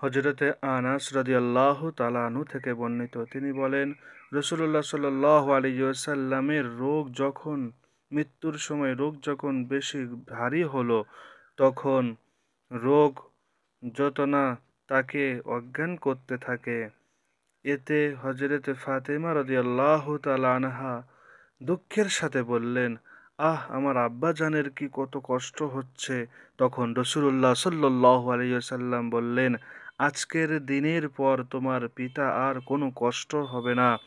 হযরতে আনাস রাদিয়াল্লাহু তাআলা আনহু থেকে বর্ণিত, তিনি বলেন, রাসূলুল্লাহ সাল্লাল্লাহু আলাইহি ওয়াসাল্লামের মৃত্যুর সময় রোগ যখন বেশি ভারী হলো, তখন রোগ যতনা তাকে অজ্ঞান করতে থাকে। এতে হযরতে ফাতেমা রাদিয়াল্লাহু তাআলা আনহা দুঃখের সাথে বললেন, আহ, আমার আব্বাজানের কি কত কষ্ট হচ্ছে। তখন রাসূলুল্লাহ সাল্লাল্লাহু আলাইহি ওয়াসাল্লাম বললেন, আজকের দিনের পর তোমার পিতা আর কোনো কষ্ট হবে না।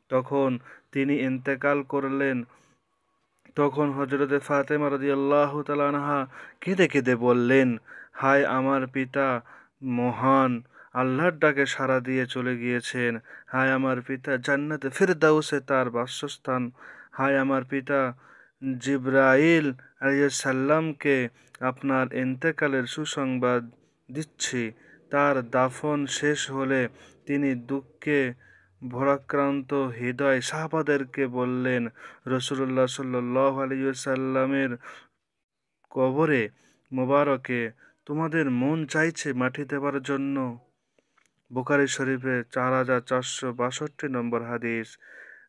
তখন তিনি ইন্তেকাল করলেন। তখন হযরতে ফাতেমা রাদিয়াল্লাহু তাআলা আনহা কেঁদে কেঁদে বললেন, হায়, আমার পিতা মহান আল্লাহর ডাকে সাড়া দিয়ে চলে গিয়েছেন। হায়, আমার পিতা জান্নাতে ফিরদাউসে তার বাসস্থান। হায়, আমার পিতা জিবরাইল আলাইহিস সালামকে আপনার ইন্তেকালের সুসংবাদ দিচ্ছি। তার দাফন শেষ হলে তিনি দুঃখে ভারাক্রান্ত হৃদয়ে সাহাবাদেরকে বললেন, রাসূলুল্লাহ সাল্লাল্লাহু আলাইহি ওয়াসাল্লামের কবরে মোবারকে তোমাদের মন চাইছে মাটি দেবার জন্য? বুখারী শরীফে 4462 নম্বর হাদিস,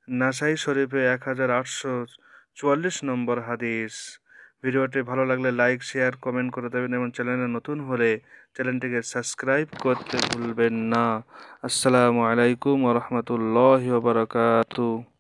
নাসাই শরীফে 1844 নম্বর হাদিস। ভিডিওটি ভালো লাগলে লাইক, শেয়ার, কমেন্ট করে দেবেন এবং চ্যানেলে নতুন হলে চ্যানেলটিকে সাবস্ক্রাইব করতে ভুলবেন না। আসসালামু আলাইকুম ওয়া রাহমাতুল্লাহি ওয়া বারাকাতুহু।